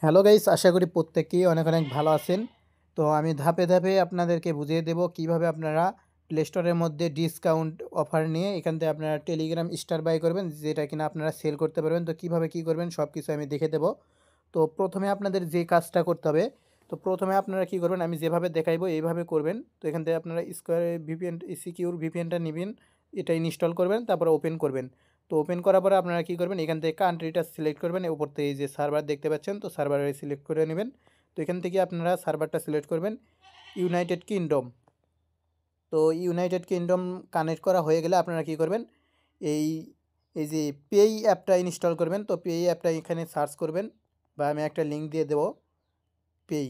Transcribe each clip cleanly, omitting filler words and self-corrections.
Hello guys, আশা করি প্রত্যেকেই অনেক অনেক ভালো আছেন। তো আমি ধাপে ধাপে আপনাদেরকে বুঝিয়ে দেব কিভাবে আপনারা প্লে স্টোরের মধ্যে ডিসকাউন্ট অফার নিয়ে এখান থেকে আপনারা টেলিগ্রাম স্টার বাই করবেন, যেটা কিনা আপনারা সেল করতে পারবেন। তো কিভাবে কি করবেন সব কিছু আমি দেখে দেব। তো প্রথমে আপনাদের যে কাজটা করতে হবে, তো প্রথমে আপনারা কি করবেন, আমি যেভাবে দেখাইবো এইভাবে করবেন। তো এখান থেকে আপনারা স্কোয়ার ভিপিএন সিকিউর ভিপিএনটা নেবেন, এটা ইনস্টল করবেন, তারপরে ওপেন করবেন। তো ওপেন করার পরে আপনারা কী করবেন, এখান থেকে কান্ট্রিটা সিলেক্ট করবেন, উপর থেকে এই যে সার্ভার দেখতে পাচ্ছেন, তো সার্ভারে সিলেক্ট করে নেবেন। তো এখান থেকে আপনারা সার্ভারটা সিলেক্ট করবেন ইউনাইটেড কিংডম। তো ইউনাইটেড কিংডম কানেক্ট করা হয়ে গেলে আপনারা কী করবেন, এই এই যে পেই অ্যাপটা ইনস্টল করবেন। তো পেই অ্যাপটা এখানে সার্চ করবেন, বা আমি একটা লিঙ্ক দিয়ে দেবো, পেই।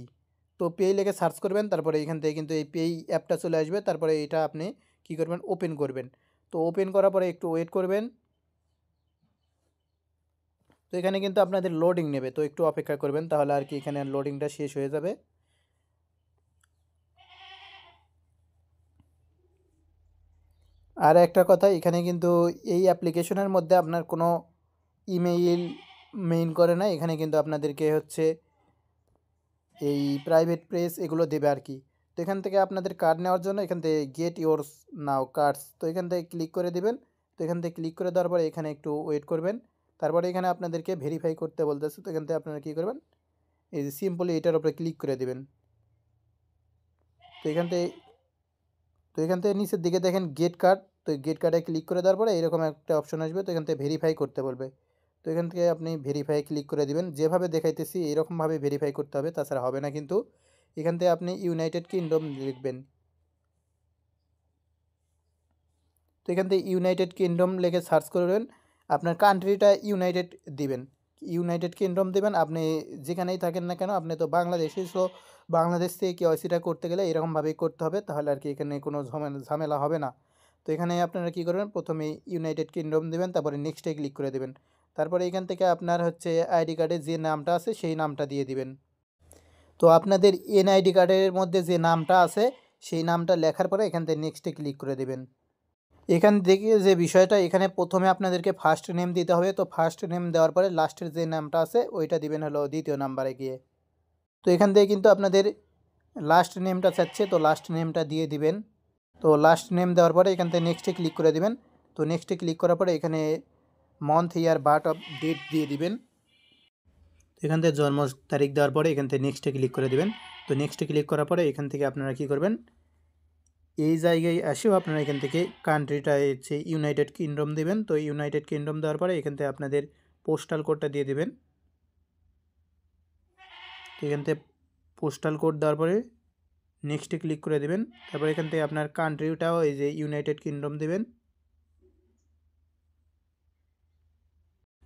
তো পেই লিখে সার্চ করবেন, তারপরে এখান থেকে কিন্তু এই পেই অ্যাপটা চলে আসবে। তারপরে এটা আপনি কী করবেন, ওপেন করবেন। তো ওপেন করার পরে একটু ওয়েট করবেন। তো এখানে কিন্তু আপনাদের লোডিং নেবে, তো একটু অপেক্ষা করবেন, তাহলে আর কি এখানে লোডিংটা শেষ হয়ে যাবে। আর একটা কথা, এখানে কিন্তু এই অ্যাপ্লিকেশনের মধ্যে আপনার কোনো ইমেইল মেইন করে না, এখানে কিন্তু আপনাদেরকে হচ্ছে এই প্রাইভেট প্লেস এগুলো দেবে আর কি। তো এখান থেকে আপনাদের কার্ড নেওয়ার জন্য এখান থেকে গেট ইয়োরস নাও কার্ডস, তো এখান থেকে ক্লিক করে দিবেন। তো এখান থেকে ক্লিক করে দেওয়ার পরে এখানে একটু ওয়েট করবেন। তারপরে এখানে আপনাদেরকে ভেরিফাই করতে বলতেছে, তো এখান থেকে আপনারা কী করবেন, এই যে সিম্পলি এটার উপরে ক্লিক করে দেবেন। তো এখান থেকে নিচের দিকে দেখেন গেট কার্ড, তো গেট কার্ডে ক্লিক করে দেওয়ার পরে এরকম একটা অপশন আসবে, তো এখান থেকে ভেরিফাই করতে বলবে। তো এখান থেকে আপনি ভেরিফাই ক্লিক করে দিবেন, যেভাবে দেখাইতেছি এরকমভাবে ভেরিফাই করতে হবে, তাছাড়া হবে না কিন্তু। এখান থেকে আপনি ইউনাইটেড কিংডম লিখবেন। তো এখান থেকে ইউনাইটেড কিংডম লিখে সার্চ করবেন, আপনার কান্ট্রিটা ইউনাইটেড দিবেন, ইউনাইটেড কিংডম দেবেন। আপনি যেখানেই থাকেন না কেন, আপনি তো বাংলাদেশে, সো বাংলাদেশ থেকে কেওয়াইসিটা করতে গেলে এরকমভাবেই করতে হবে, তাহলে আর কি এখানে কোনো ঝামেলা হবে না। তো এখানে আপনারা কী করবেন, প্রথমে ইউনাইটেড কিংডম দেবেন, তারপরে নেক্সটে ক্লিক করে দেবেন। তারপরে এখান থেকে আপনার হচ্ছে আইডি কার্ডে যে নামটা আছে সেই নামটা দিয়ে দিবেন। তো আপনাদের এনআইডি কার্ডের মধ্যে যে নামটা আছে সেই নামটা লেখার পরে এখান থেকে নেক্সটে ক্লিক করে দেবেন। এখান থেকে যে বিষয়টা, এখানে প্রথমে আপনাদেরকে ফার্স্ট নেম দিতে হবে। তো ফার্স্ট নেম দেওয়ার পরে লাস্টের যে নামটা আছে ওইটা দিবেন হলো দ্বিতীয় নাম্বারে গিয়ে। তো এখান থেকে কিন্তু আপনাদের লাস্ট নেমটা চাচ্ছে, তো লাস্ট নেমটা দিয়ে দিবেন। তো লাস্ট নেম দেওয়ার পরে এখান থেকে নেক্সটে ক্লিক করে দিবেন। তো নেক্সটে ক্লিক করার পরে এখানে month year birth of date দিয়ে দিবেন। তো এখান থেকে জন্ম তারিখ দেওয়ার পরে এখান থেকে নেক্সটে ক্লিক করে দিবেন। তো নেক্সটে ক্লিক করার পরে এখান থেকে আপনারা কী করবেন, এই জায়গায় আসেও আপনারা এখান থেকে কান্ট্রিটা হচ্ছে ইউনাইটেড কিংডম দেবেন। তো ইউনাইটেড কিংডম দেওয়ার পরে এখান থেকে আপনাদের পোস্টাল কোডটা দিয়ে দেবেন। তো এখান থেকে পোস্টাল কোড দেওয়ার পরে নেক্সটে ক্লিক করে দেবেন। তারপরে এখান থেকে আপনার কান্ট্রিটাও এই যে ইউনাইটেড কিংডম দেবেন।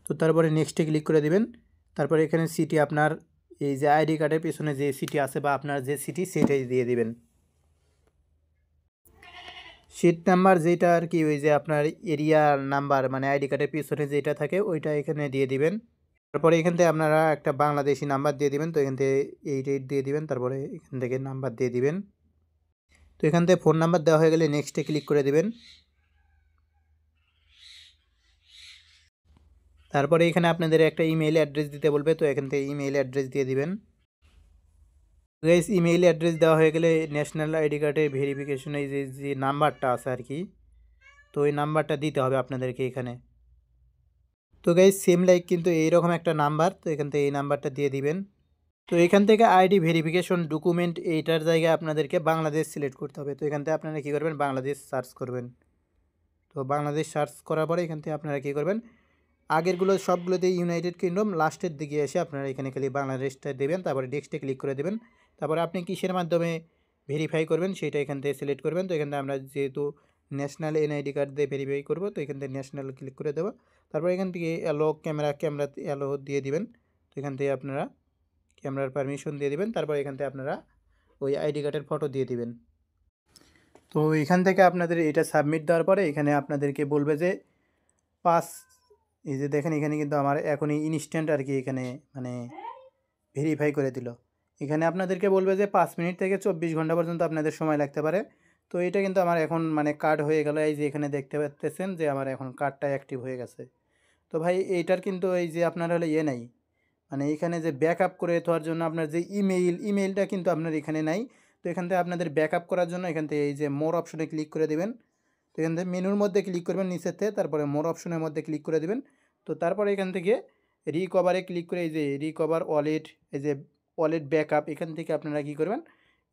তো তারপরে নেক্সটে ক্লিক করে দেবেন। তারপরে এখানে সিটি আপনার এই যে আইডি কার্ডের পিছনে যে সিটি আছে বা আপনার যে সিটি সেটাই দিয়ে দিবেন। সিট নাম্বার যেটা আর কি, ওই যে আপনার এরিয়া নাম্বার মানে আইডি কার্ডের পিছনে যেটা থাকে ওইটা এখানে দিয়ে দিবেন। তারপরে এখান থেকে আপনারা একটা বাংলাদেশি নাম্বার দিয়ে দিবেন। তো এখান থেকে 88 দিয়ে দিবেন, তারপরে এখান থেকে নাম্বার দিয়ে দিবেন। তো এখান থেকে ফোন নাম্বার দেওয়া হয়ে গেলে নেক্সটে ক্লিক করে দিবেন। তারপরে এখানে আপনাদের একটা ইমেইল অ্যাড্রেস দিতে বলবে, তো এখান থেকে ইমেইল অ্যাড্রেস দিয়ে দিবেন। গাইস, ইমেইল অ্যাড্রেস দেওয়া হয়ে গেলে ন্যাশনাল আইডি কার্ডের ভেরিফিকেশন এই যে নাম্বারটা আছে আর কি, তো ওই নাম্বারটা দিতে হবে আপনাদেরকে এখানে। তো গাইস সেম লাইক কিন্তু এইরকম একটা নাম্বার, তো এখান থেকে এই নাম্বারটা দিয়ে দিবেন। তো এখান থেকে আইডি ভেরিফিকেশন ডকুমেন্ট এইটার জায়গায় আপনাদেরকে বাংলাদেশ সিলেক্ট করতে হবে। তো এখান থেকে আপনারা কী করবেন, বাংলাদেশ সার্চ করবেন। তো বাংলাদেশ সার্চ করার পরে এখান থেকে আপনারা কী করবেন, আগেরগুলো সবগুলোতে ইউনাইটেড কিংডম, লাস্টের দিকে এসে আপনারা এখানে খালি বাংলাদেশটা দেবেন, তারপরে নেক্সটে ক্লিক করে দেবেন। তারপরে আপনি কিসের মাধ্যমে ভেরিফাই করবেন সেটা এখান থেকে সিলেক্ট করবেন। তো এখান থেকে আমরা যেহেতু ন্যাশনাল এনআইডি কার্ড দিয়ে ভেরিফাই করব, তো এখান থেকে ন্যাশনাল ক্লিক করে দেবো। তারপর এখান থেকে অ্যালো ক্যামেরা অ্যালো দিয়ে দিবেন। তো এখান থেকে আপনারা ক্যামেরার পারমিশন দিয়ে দিবেন। তারপর এখান থেকে আপনারা ওই আইডি কার্ডের ফটো দিয়ে দিবেন। তো এখান থেকে আপনাদের এটা সাবমিট দেওয়ার পরে এখানে আপনাদেরকে বলবে যে পাস, এই যে দেখেন এখানে কিন্তু আমার এখনই ইনস্ট্যান্ট আর কি এখানে মানে ভেরিফাই করে দিল। এখানে আপনাদেরকে বলবে যে 5 মিনিট থেকে 24 ঘন্টা পর্যন্ত আপনাদের সময় লাগতে পারে। তো এটা কিন্তু আমার এখন মানে কার্ড হয়ে গেল, এই যে এখানে দেখতে পাচ্ছেন যে আমার এখন কার্ডটা অ্যাক্টিভ হয়ে গেছে। তো ভাই এইটার কিন্তু এই যে আপনার হলে ইয়ে নাই, মানে এখানে যে ব্যাকআপ করে দেওয়ার জন্য আপনার যে ইমেইলটা কিন্তু আপনার এখানে নাই। তো এখান থেকে আপনাদের ব্যাকআপ করার জন্য এখান থেকে এই যে মোর অপশনে ক্লিক করে দেবেন। তো এখান থেকে মেনুর মধ্যে ক্লিক করবেন নিচের থেকে, তারপরে মোর অপশনের মধ্যে ক্লিক করে দেবেন। তো তারপরে এখান থেকে রিকভারে ক্লিক করে এই যে রিকভার ওয়ালেট, এই যে ওয়ালেট ব্যাকআপ, এখান থেকে আপনারা কী করবেন,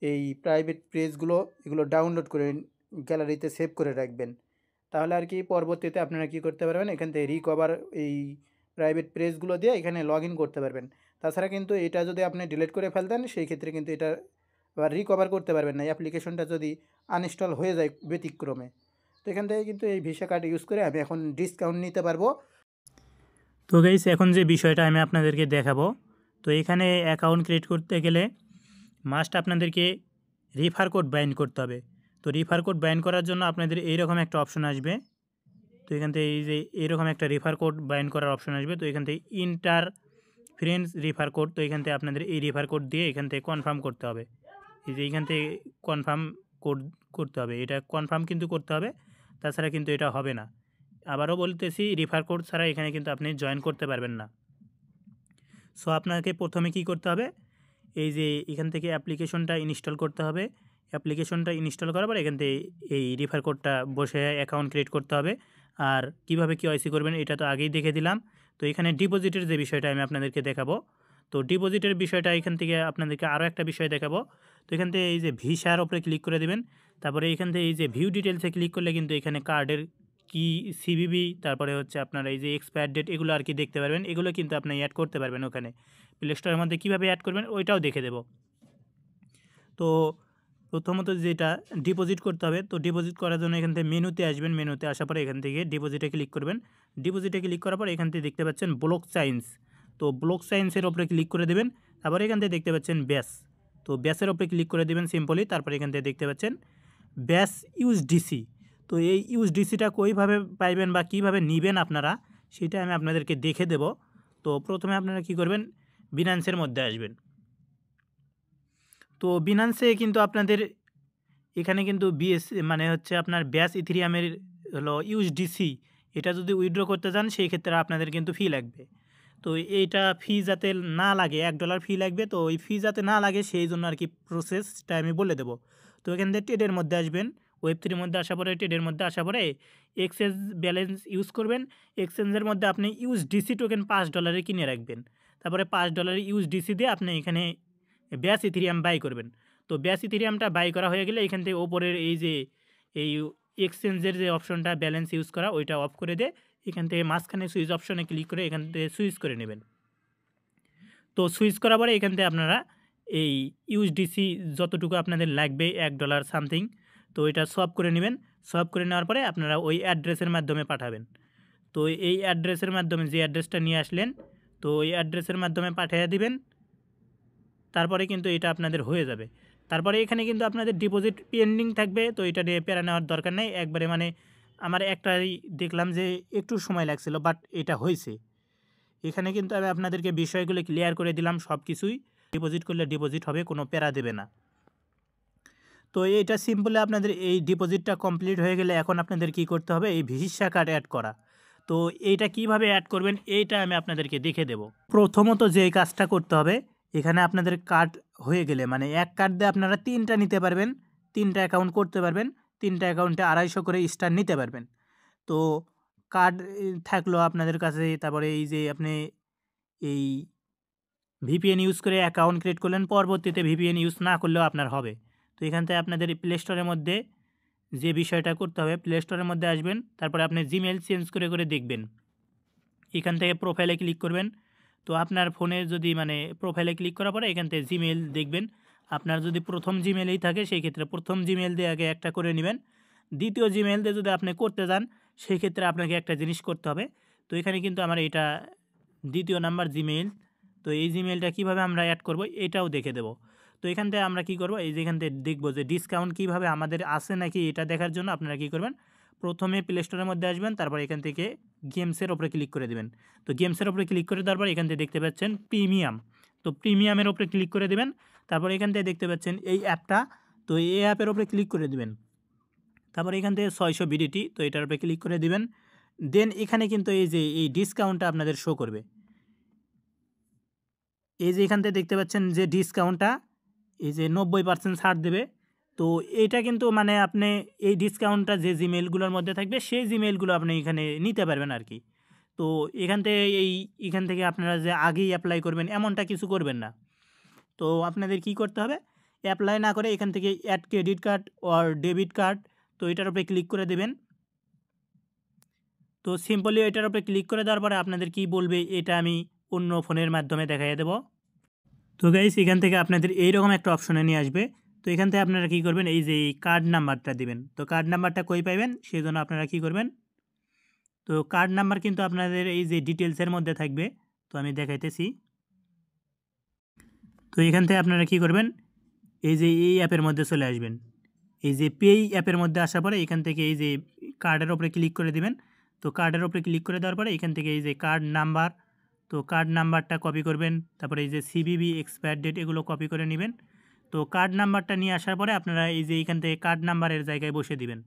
এই প্রাইভেট পেজগুলো এগুলো ডাউনলোড করে গ্যালারিতে সেভ করে রাখবেন। তাহলে আর কি পরবর্তীতে আপনারা কী করতে পারবেন, এখান থেকে রিকভার এই প্রাইভেট পেজগুলো দিয়ে এখানে লগ ইন করতে পারবেন। তাছাড়া কিন্তু এটা যদি আপনি ডিলিট করে ফেলতেন সেই ক্ষেত্রে কিন্তু এটা আবার রিকভার করতে পারবেন না, অ্যাপ্লিকেশনটা যদি আনইনস্টল হয়ে যায় ব্যতিক্রমে। তো এখান থেকে কিন্তু এই ভিসা কার্ড ইউজ করে আমি এখন ডিসকাউন্ট নিতে পারবো। তো গাইস, এখন যে বিষয়টা আমি আপনাদেরকে দেখাবো, তো এখানে অ্যাকাউন্ট ক্রিয়েট করতে গেলে মাস্ট আপনাদেরকে রেফার কোড বাইন্ড করতে হবে। তো রেফার কোড বাইন্ড করার জন্য আপনাদের এইরকম একটা অপশন আসবে। তো এখান থেকে এই যে এইরকম একটা রেফার কোড বাইন্ড করার অপশন আসবে। তো এখান থেকে ইন্টার ফ্রেন্ডস রেফার কোড, তো এখান থেকে আপনাদের এই রেফার কোড দিয়ে এখান থেকে কনফার্ম করতে হবে। এই যে এইখান থেকে কনফার্ম কোড করতে হবে, এটা কনফার্ম কিন্তু করতে হবে, তাছাড়া কিন্তু এটা হবে না। আবারও বলতেছি, রেফার কোড ছাড়া এখানে কিন্তু আপনি জয়েন করতে পারবেন না। সো আপনাকে প্রথমে কি করতে হবে, এই যে এখান থেকে অ্যাপ্লিকেশনটা ইনস্টল করতে হবে। অ্যাপ্লিকেশনটা ইনস্টল করার পর এখান থেকে এই রেফার কোডটা বসে অ্যাকাউন্ট ক্রিয়েট করতে হবে। আর কীভাবে কেওয়াইসি করবেন এটা তো আগেই দেখে দিলাম। তো এখানে ডিপোজিটের যে বিষয়টা আমি আপনাদেরকে দেখাবো। তো ডিপোজিটের বিষয়টা এখান থেকে আপনাদেরকে আরও একটা বিষয় দেখাবো। তো এখান থেকে এই যে ভিসার ওপরে ক্লিক করে দেবেন। তারপরে এখান থেকে এই যে ভিউ ডিটেলসে ক্লিক করলে কিন্তু এখানে কার্ডের কি সিভিভি, তারপরে হচ্ছে আপনার এই যে এক্সপায়ার ডেট, এগুলো আর কি দেখতে পারবেন। এগুলো কিন্তু আপনি অ্যাড করতে পারবেন ওখানে। প্লে স্টোরের মধ্যে কীভাবে অ্যাড করবেন ওইটাও দেখে দেব। তো প্রথমত যেটা ডিপোজিট করতে হবে, তো ডিপোজিট করার জন্য এখান থেকে মেনুতে আসবেন। মেনুতে আসার পরে এখান থেকে ডিপোজিটে ক্লিক করবেন। ডিপোজিটে ক্লিক করার পর এখান থেকে দেখতে পাচ্ছেন ব্লক সায়েন্স। তো ব্লক সায়েন্সের ওপরে ক্লিক করে দেবেন। তারপরে এখান থেকে দেখতে পাচ্ছেন ব্যাস। তো ব্যাসের ওপরে ক্লিক করে দেবেন সিম্পলি। তারপরে এখান থেকে দেখতে পাচ্ছেন ব্যাস ইউএসডিসি। তো এই ইউএসডিসিটা কীভাবে পাইবেন বা কীভাবে নেবেন আপনারা, সেটা আমি আপনাদেরকে দেখে দেব। তো প্রথমে আপনারা কি করবেন, বিনান্সের মধ্যে আসবেন। তো বিনান্সে কিন্তু আপনাদের এখানে কিন্তু মানে হচ্ছে আপনার ব্যাস ইথেরিয়ামের হলো ইউএসডিসি, এটা যদি উইথড্র করতে চান সেই ক্ষেত্রে আপনাদের কিন্তু ফি লাগবে। তো এইটা ফি যাতে না লাগে, $1 ফি লাগবে। তো ওই ফি যাতে না লাগে সেই জন্য আর কি প্রসেসটা আমি বলে দেবো। তো এখান থেকে ট্রেডের মধ্যে আসবেন। ওয়েব3 মধ্যে আসার পরে ট্রেডের মধ্যে আসার পরে এক্সচেঞ্জ ব্যালেন্স ইউজ করবেন। এক্সচেঞ্জের মধ্যে আপনি ইউএসডিসি টোকেন $5 কিনে রাখবেন। তারপরে $5 ইউএসডিসি দিয়ে আপনি এখানে ব্যাস ইথেরিয়াম বাই করবেন। তো ব্যাস ইথেরিয়ামটা বাই করা হয়ে গেলে এখান থেকে ওপরের এই যে এই এক্সচেঞ্জের যে অপশনটা ব্যালেন্স ইউজ করা, ওইটা অফ করে দিয়ে এখান থেকে মাঝখানে সুইচ অপশনে ক্লিক করে এখান থেকে সুইচ করে নেবেন। তো সুইচ করার পরে এখান থেকে আপনারা এই ইউএসডিসি যতটুকু আপনাদের লাগবে $1 সামথিং, তো এটা সোয়াপ করে নেবেন। সোয়াপ করে নেওয়ার পরে আপনারা ওই অ্যাড্রেসের মাধ্যমে পাঠাবেন। তো এই অ্যাড্রেসের মাধ্যমে যে অ্যাড্রেসটা নিয়ে আসলেন, তো ওই অ্যাড্রেসের মাধ্যমে পাঠিয়ে দিবেন। তারপরে কিন্তু এটা আপনাদের হয়ে যাবে। তারপরে এখানে কিন্তু আপনাদের ডিপোজিট পেন্ডিং থাকবে। তো এটা নিয়ে প্যারা নেওয়ার দরকার নেই, একবারে মানে আমার একটাই দেখলাম যে একটু সময় লাগছিল, বাট এটা হয়েছে। এখানে কিন্তু আমি আপনাদেরকে বিষয়গুলো ক্লিয়ার করে দিলাম সব কিছুই। ডিপোজিট করলে ডিপোজিট হবে, কোনো প্যারা দেবে না। তো এইটা সিম্পলি আপনাদের এই ডিপোজিটটা কমপ্লিট হয়ে গেলে এখন আপনাদের কি করতে হবে, এই ভিসা কার্ড অ্যাড করা। তো এইটা কিভাবে অ্যাড করবেন এইটা আমি আপনাদেরকে দেখে দেব। প্রথমত যে কাজটা করতে হবে, এখানে আপনাদের কার্ড হয়ে গেলে মানে এক কার্ড দিয়ে আপনারা 3টা নিতে পারবেন, 3টা অ্যাকাউন্ট করতে পারবেন, 3টা অ্যাকাউন্টে 250 করে স্টার নিতে পারবেন। তো কার্ড থাকলো আপনাদের কাছে, তারপরে এই যে আপনি এই ভিপিএন ইউজ করে অ্যাকাউন্ট ক্রিয়েট করলেন, পরবর্তীতে ভিপিএন ইউজ না করলেও আপনার হবে। তো এখান থেকে আপনাদের প্লে স্টোরের মধ্যে যে বিষয়টা করতে হবে, প্লে স্টোরের মধ্যে আসবেন। তারপরে আপনি জিমেল চেঞ্জ করে করে দেখবেন। এখান থেকে প্রোফাইলে ক্লিক করবেন। তো আপনার ফোনে যদি মানে প্রোফাইলে ক্লিক করার পরে এখান থেকে জিমেল দেখবেন। আপনার যদি প্রথম জিমেলেই থাকে সেই ক্ষেত্রে প্রথম জিমেল দিয়ে আগে একটা করে নেবেন। দ্বিতীয় জিমেল দিয়ে যদি আপনি করতে যান সেই ক্ষেত্রে আপনাকে একটা জিনিস করতে হবে। তো এখানে কিন্তু আমার এটা দ্বিতীয় নাম্বার জিমেল। তো এই জিমেলটা কিভাবে আমরা অ্যাড করব এটাও দেখে দেব। তো এখান থেকে আমরা কি করব, এই যে এখান থেকে দেখব যে ডিসকাউন্ট কিভাবে আমাদের আসে নাকি, এটা দেখার জন্য আপনারা কি করবেন, প্রথমে প্লে স্টোরের মধ্যে আসবেন। তারপর এখান থেকে গেমসের ওপরে ক্লিক করে দেবেন। তো গেমসের ওপরে ক্লিক করে দেওয়ার পর এখান থেকে দেখতে পাচ্ছেন প্রিমিয়াম। তো প্রিমিয়ামের ওপরে ক্লিক করে দেবেন। তারপর এখান থেকে দেখতে পাচ্ছেন এই অ্যাপটা, তো এই অ্যাপের ওপরে ক্লিক করে দেবেন। তারপর এখান থেকে 600 বিডিটি, তো এটার উপরে ক্লিক করে দিবেন। দেন এখানে কিন্তু এই যে এই ডিসকাউন্টটা আপনাদের শো করবে। এই যে এখান থেকে দেখতে পাচ্ছেন যে ডিসকাউন্টটা এই যে 90% ছাড় দেবে। তো এইটা কিন্তু মানে আপনি এই ডিসকাউন্টটা যে জিমেইলগুলোর মধ্যে থাকবে সেই জিমেইলগুলো আপনি এখানে নিতে পারবেন আর কি। তো এখান থেকে আপনারা যে আগেই অ্যাপ্লাই করবেন এমনটা কিছু করবেন না। তো আপনাদের কি করতে হবে, অ্যাপ্লাই না করে এখান থেকে add credit card or debit card, তো এটার উপরে ক্লিক করে দেবেন। তো সিম্পলি এটার উপরে ক্লিক করে দেওয়ার পরে আপনাদের কি বলবে এটা আমি অন্য ফোনের মাধ্যমে দেখাইয়ে দেবো। তো গাইস এখান থেকে আপনাদের এইরকম একটা অপশনে নিয়ে আসবে। তো এখান থেকে আপনারা কি করবেন, এই যে এই কার্ড নাম্বারটা দিবেন। তো কার্ড নাম্বারটা কই পাইবেন, সেই জন্য আপনারা কি করবেন, তো কার্ড নাম্বার কিন্তু আপনাদের এই যে ডিটেলসের মধ্যে থাকবে। তো আমি দেখাইতেছি। তো এখান থেকে আপনারা কি করবেন, এই যে এই অ্যাপের মধ্যে চলে আসবেন। এই যে পেই অ্যাপের মধ্যে আসার পরে এখান থেকে এই যে কার্ডের ওপরে ক্লিক করে দিবেন। তো কার্ডের ওপরে ক্লিক করে দেওয়ার পরে এখান থেকে এই যে কার্ড নাম্বার, তো কার্ড নাম্বারটা কপি করবেন। তারপরে এই যে সিভিভি এক্সপায়ার ডেট এগুলো কপি করে নেবেন। তো কার্ড নাম্বারটা নিয়ে আসার পরে আপনারা এই যে এখান থেকে কার্ড নাম্বারের জায়গায় বসে দিবেন।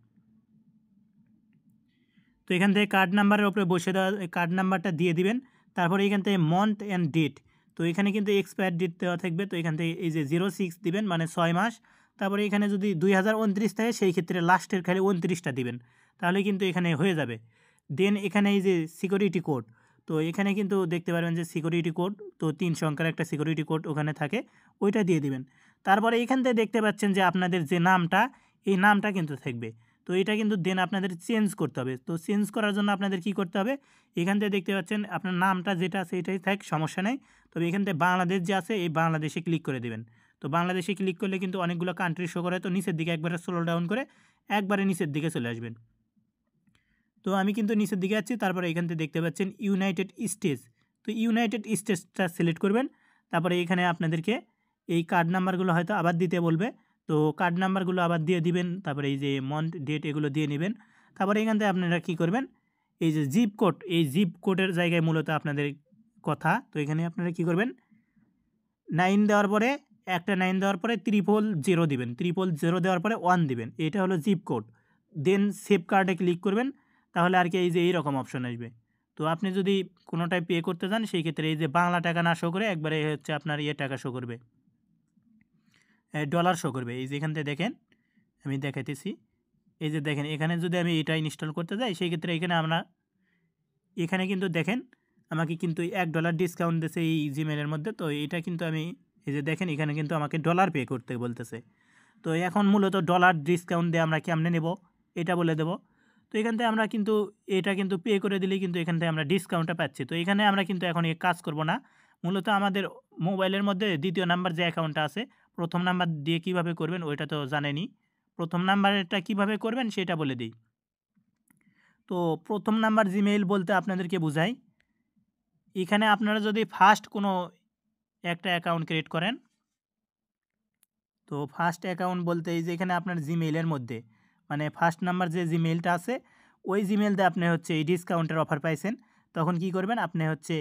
তো এখান থেকে কার্ড নাম্বারের ওপরে বসে দেওয়া কার্ড নাম্বারটা দিয়ে দিবেন। তারপরে এখান থেকে মান্থ অ্যান্ড ডেট, তো এখানে কিন্তু এক্সপায়ার ডেট দেওয়া থাকবে। তো এখান থেকে এই যে 06 দিবেন, মানে 6 মাস। তারপরে এখানে যদি 2029 থাকে সেই ক্ষেত্রে লাস্টের খালি 29টা দিবেন, তাহলে কিন্তু এখানে হয়ে যাবে। দেন এখানে এই যে সিকিউরিটি কোড, তো এখানে কিন্তু দেখতে পারবেন যে সিকিউরিটি কোড, তো 3 সংখ্যার একটা সিকিউরিটি কোড ওখানে থাকে, ওইটা দিয়ে দিবেন। তারপরে এখান থেকে দেখতে পাচ্ছেন যে আপনাদের যে নামটা, এই নামটা কিন্তু থাকবে। তো এটা কিন্তু দেন আপনাদের চেঞ্জ করতে হবে। তো চেঞ্জ করার জন্য আপনাদের কি করতে হবে, এখান থেকে দেখতে পাচ্ছেন আপনার নামটা যেটা আছে এটাই থাক, সমস্যা নেই। তবে এখান থেকে বাংলাদেশ যে আছে এই বাংলাদেশে ক্লিক করে দেবেন। তো বাংলাদেশে ক্লিক করলে কিন্তু অনেকগুলো কান্ট্রি শো করে, তো নিচের দিকে একবারে স্ক্রল ডাউন করে একবারে নিচের দিকে চলে আসবেন। তো আমি কিন্তু নিচের দিকে যাচ্ছি। তারপরে এখান থেকে দেখতে পাচ্ছেন ইউনাইটেড স্টেটস, তো ইউনাইটেড স্টেটসটা সিলেক্ট করবেন। তারপরে এখানে আপনাদেরকে এই কার্ড নাম্বারগুলো হয়তো আবার দিতে বলবে, তো কার্ড নাম্বারগুলো আবার দিয়ে দিবেন। তারপরে এই যে মান্থ ডেট এগুলো দিয়ে নেবেন। তারপরে এখান থেকে আপনারা কী করবেন, এই যে জিপ কোড, এই জিপ কোডের জায়গায় মূলত আপনাদের কথা। তো এখানে আপনারা কী করবেন, 9 দেওয়ার পরে একটা 9 দেওয়ার পরে 000 দিবেন, 000 দেওয়ার পরে 1 দিবেন, এটা হলো জিপ কোড। দেন সেভ কার্ডে ক্লিক করবেন, তাহলে আর কি এই যে এইরকম অপশন আসবে। তো আপনি যদি কোনোটায় পে করতে চান সেই ক্ষেত্রে এই যে বাংলা টাকা না শো করে একবারে হচ্ছে আপনার টাকা শো করবে, ডলার শো করবে। এই যে এখান থেকে দেখেন আমি দেখাইতেছি, এই যে দেখেন এখানে যদি আমি এটা ইনস্টল করতে যাই সেই ক্ষেত্রে এখানে কিন্তু দেখেন আমাকে কিন্তু $1 ডিসকাউন্ট দিয়েছে এই জিমেলের মধ্যে। তো এটা কিন্তু আমি এই যে দেখেন এখানে কিন্তু আমাকে ডলার পে করতে বলতেছে। তো এখন মূলত ডলার ডিসকাউন্ট দিয়ে আমরা কেমনে নেব এটা বলে দেব। তো এখান থেকে আমরা কিন্তু এটা কিন্তু পে করে দিলেই কিন্তু এখান থেকে আমরা ডিসকাউন্টটা পাচ্ছি। তো এখানে আমরা কিন্তু এখন কাজ করব না, মূলত আমাদের মোবাইলের মধ্যে দ্বিতীয় নাম্বার যে অ্যাকাউন্টটা আছে, প্রথম নাম্বার দিয়ে কিভাবে করবেন ওইটা তো জানেনই। প্রথম নাম্বারটা কিভাবে করবেন সেটা বলে দিই। তো প্রথম নাম্বার জিমেইল বলতে আপনাদেরকে বুঝাই, এখানে আপনারা যদি ফার্স্ট কোনো একটা অ্যাকাউন্ট ক্রিয়েট করেন, তো ফার্স্ট অ্যাকাউন্ট বলতে এই যে এখানে আপনার জিমেইলের মধ্যে মানে ফার্স্ট নাম্বার যে জিমেইলটা আছে ওই জিমেইল দিয়ে আপনি হচ্ছে এই ডিসকাউন্টের অফার পাইছেন। তখন কি করবেন, আপনি হচ্ছে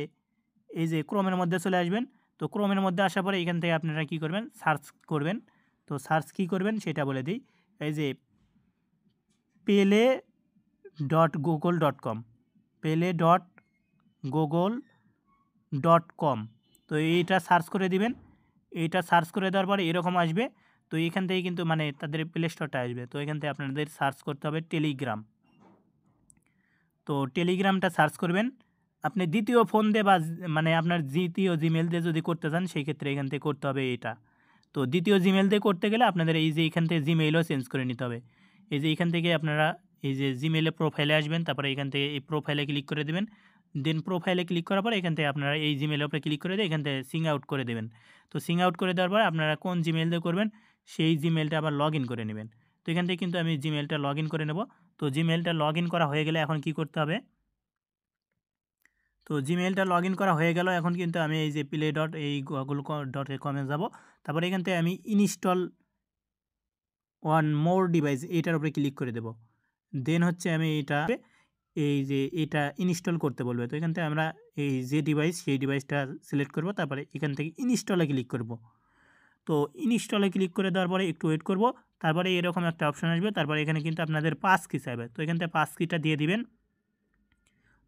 এই যে ক্রোমের মধ্যে চলে আসবেন। তো ক্রোমের মধ্যে আসার পরে এখান থেকে আপনারা কি করবেন, সার্চ করবেন। তো সার্চ কি করবেন সেটা বলে দিই, এই যে pele.google.com, pele.google.com, তো এইটা সার্চ করে দিবেন। এইটা সার্চ করে দেওয়ার পরে এরকম আসবে। তো এখান থেকে কিন্তু মানে তাদের প্লে স্টোরটা আসবে। তো এখান থেকে আপনাদের সার্চ করতে হবে টেলিগ্রাম। তো টেলিগ্রামটা সার্চ করবেন। আপনি দ্বিতীয় ফোন দিয়ে বা মানে আপনার দ্বিতীয় জিমেল দিয়ে যদি করতে চান সেই ক্ষেত্রে এখান থেকে করতে হবে এটা। তো দ্বিতীয় জিমেল দিয়ে করতে গেলে আপনাদের এই যে এখান থেকে জিমেইলও চেঞ্জ করে নিতে হবে। এই যে এখান থেকে আপনারা এই যে জিমেইলে প্রোফাইলে আসবেন, তারপরে এখান থেকে এই প্রোফাইলে ক্লিক করে দেবেন। দেন প্রোফাইলে ক্লিক করার পর এখান থেকে আপনারা এই জিমেইলের উপরে ক্লিক করে দিয়ে এখান থেকে সিং আউট করে দেবেন। তো সিং আউট করে দেওয়ার পর আপনারা কোন জিমেইল দিয়ে করবেন সেই জিমেইলটা আবার লগ ইন করে নেবেন। তো এখান থেকে কিন্তু আমি জিমেইলটা লগ ইন করে নেব। তো জিমেইলটা লগ ইন করা হয়ে গেলে এখন কি করতে হবে, তো জিমেইলটা লগ ইন করা হয়ে গেল। এখন কিন্তু আমি এই যে play.google.com-এ যাব। তারপরে এখান থেকে আমি ইনস্টল ওয়ান মোর ডিভাইস এটার উপরে ক্লিক করে দেব। দেন হচ্ছে আমি এই যে এটা ইনস্টল করতে বলবে। তো এখান থেকে আমরা এই যে ডিভাইস সেই ডিভাইসটা সিলেক্ট করব। তারপরে এখান থেকে ইনস্টলে ক্লিক করব। তো ইনস্টলে ক্লিক করে দেওয়ার পরে একটু ওয়েট করব। তারপরে এরকম একটা অপশন আসবে। তারপরে এখানে কিন্তু আপনাদের পাস কি চাইবে, তো এখান থেকে পাস কিটা দিয়ে দিবেন।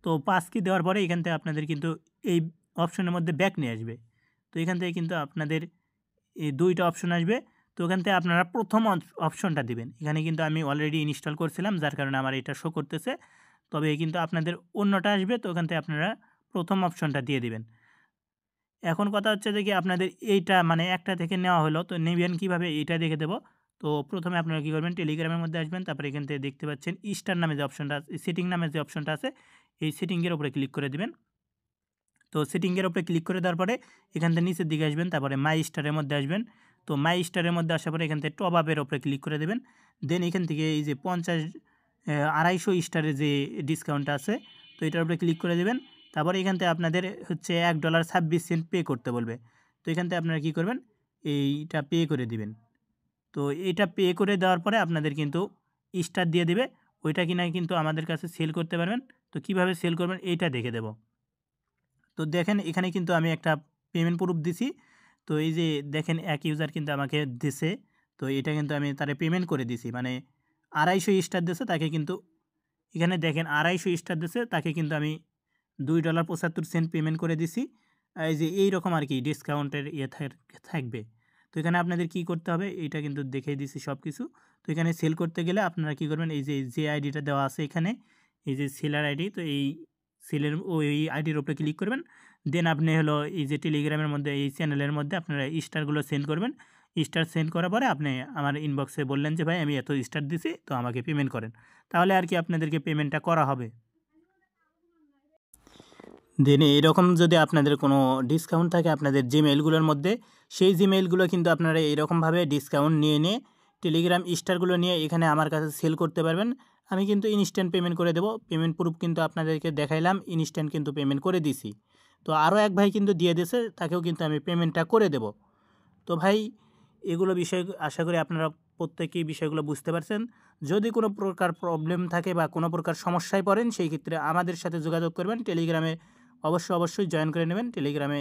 তো পাস কি দেওয়ার পরে এখান থেকে আপনাদের কিন্তু এই অপশনের মধ্যে ব্যাক নিয়ে আসবে। তো এখান থেকে কিন্তু আপনাদের এই 2টা অপশন আসবে। তো ওখান থেকে আপনারা প্রথম অপশনটা দিবেন। এখানে কিন্তু আমি অলরেডি ইনস্টল করছিলাম, যার কারণে আমার এটা শো করতেছে। তবে কিন্তু আপনাদের অন্যটা আসবে, তো ওখান থেকে আপনারা প্রথম অপশনটা দিয়ে দিবেন। এখন কথা হচ্ছে যে কি আপনাদের এইটা মানে একটা থেকে নেওয়া হলো, তো নেবেন কীভাবে এইটা দেখে দেবো। তো প্রথমে আপনারা কী করবেন, টেলিগ্রামের মধ্যে আসবেন, তারপরে এখান থেকে দেখতে পাচ্ছেন স্টার নামে যে অপশনটা আছে, সেটিং নামে যে অপশনটা আছে, এই সেটিংয়ের উপরে ক্লিক করে দিবেন। তো সেটিংয়ের উপরে ক্লিক করে দেওয়ার পরে এখান থেকে নিচের দিকে আসবেন, তারপরে মাই স্টারের মধ্যে আসবেন। তো মাই স্টারের মধ্যে আসার পরে এখান থেকে টপ আপের উপরে ক্লিক করে দেবেন। দেন এখান থেকে এই যে 250 স্টারের যে ডিসকাউন্টটা আছে, তো এটার উপরে ক্লিক করে দেবেন। তারপরে এখান থেকে আপনাদের হচ্ছে $1.26 পে করতে বলবে। তো এখান থেকে আপনারা কী করবেন, এইটা পে করে দিবেন। তো এইটা পে করে দেওয়ার পরে আপনাদের কিন্তু স্টার দিয়ে দিবে, ওইটা কিনা কিন্তু আমাদের কাছে সেল করতে পারবেন। তো কিভাবে সেল করবেন এইটা দেখে দেব। তো দেখেন এখানে কিন্তু আমি একটা পেমেন্ট প্রুফ দিছি। তো এই যে দেখেন এক ইউজার কিন্তু আমাকে দিছে, তো এটা কিন্তু আমি তারে পেমেন্ট করে দিছি, মানে 250 স্টার দিছে তাকে, কিন্তু এখানে দেখেন 250 স্টার দিছে তাকে কিন্তু আমি $2.75 পেমেন্ট করে দিছি। এই যে এইরকম আর কি ডিসকাউন্টের থাকবে। তো এখানে আপনাদের কি করতে হবে এটা কিন্তু দেখিয়ে দিছি সব কিছু। তো এখানে সেল করতে গেলে আপনারা কি করবেন, এই যে আইডিটা দেওয়া আছে এখানে, এই যে সেলার আইডি, তো এই সেলের ওই আইডির উপরে ক্লিক করবেন। দেন আপনি হলো এই যে টেলিগ্রামের মধ্যে এই চ্যানেলের মধ্যে আপনারা স্টারগুলো সেন্ড করবেন। স্টার সেন্ড করার পরে আপনি আমার ইনবক্সে বললেন যে ভাই আমি এত স্টার দিছি, তো আমাকে পেমেন্ট করেন, তাহলে আর কি আপনাদেরকে পেমেন্টটা করা হবে। দেন এইরকম যদি আপনাদের কোনো ডিসকাউন্ট থাকে আপনাদের জিমেইলগুলোর মধ্যে, সেই জিমেইলগুলো কিন্তু আপনারা এইরকমভাবে ডিসকাউন্ট নিয়ে টেলিগ্রাম স্টারগুলো নিয়ে এখানে আমার কাছে সেল করতে পারবেন। আমি কিন্তু ইনস্ট্যান্ট পেমেন্ট করে দেবো। পেমেন্ট প্রুফ কিন্তু আপনাদেরকে দেখাইলাম, ইনস্ট্যান্ট কিন্তু পেমেন্ট করে দিছি। তো আরও এক ভাই কিন্তু দিয়ে দিয়েছে, তাকেও কিন্তু আমি পেমেন্টটা করে দেব। তো ভাই এগুলো বিষয় আশা করি আপনারা প্রত্যেকেই বিষয়গুলো বুঝতে পারছেন। যদি কোনো প্রকার প্রবলেম থাকে বা কোনো প্রকার সমস্যায় পড়েন, সেই ক্ষেত্রে আমাদের সাথে যোগাযোগ করবেন। টেলিগ্রামে অবশ্যই জয়েন করে নেবেন। টেলিগ্রামে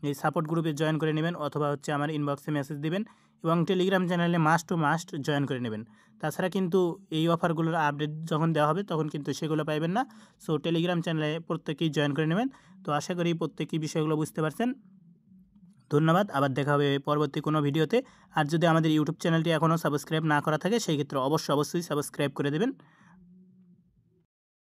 এই সাপোর্ট গ্রুপে জয়েন করে নেবেন, অথবা হচ্ছে আমার ইনবক্সে মেসেজ দিবেন, এবং টেলিগ্রাম চ্যানেলে মাস্ট জয়েন করে নেবেন। তাছাড়া কিন্তু এই অফারগুলোর আপডেট যখন দেওয়া হবে তখন কিন্তু সেগুলো পাইবেন না। সো টেলিগ্রাম চ্যানেলে প্রত্যেকেই জয়েন করে নেবেন। তো আশা করি প্রত্যেকেই বিষয়গুলো বুঝতে পারছেন। ধন্যবাদ, আবার দেখা হবে পরবর্তী কোনো ভিডিওতে। আর যদি আমাদের ইউটিউব চ্যানেলটি এখনও সাবস্ক্রাইব না করা থাকে সেই ক্ষেত্রে অবশ্যই সাবস্ক্রাইব করে দেবেন।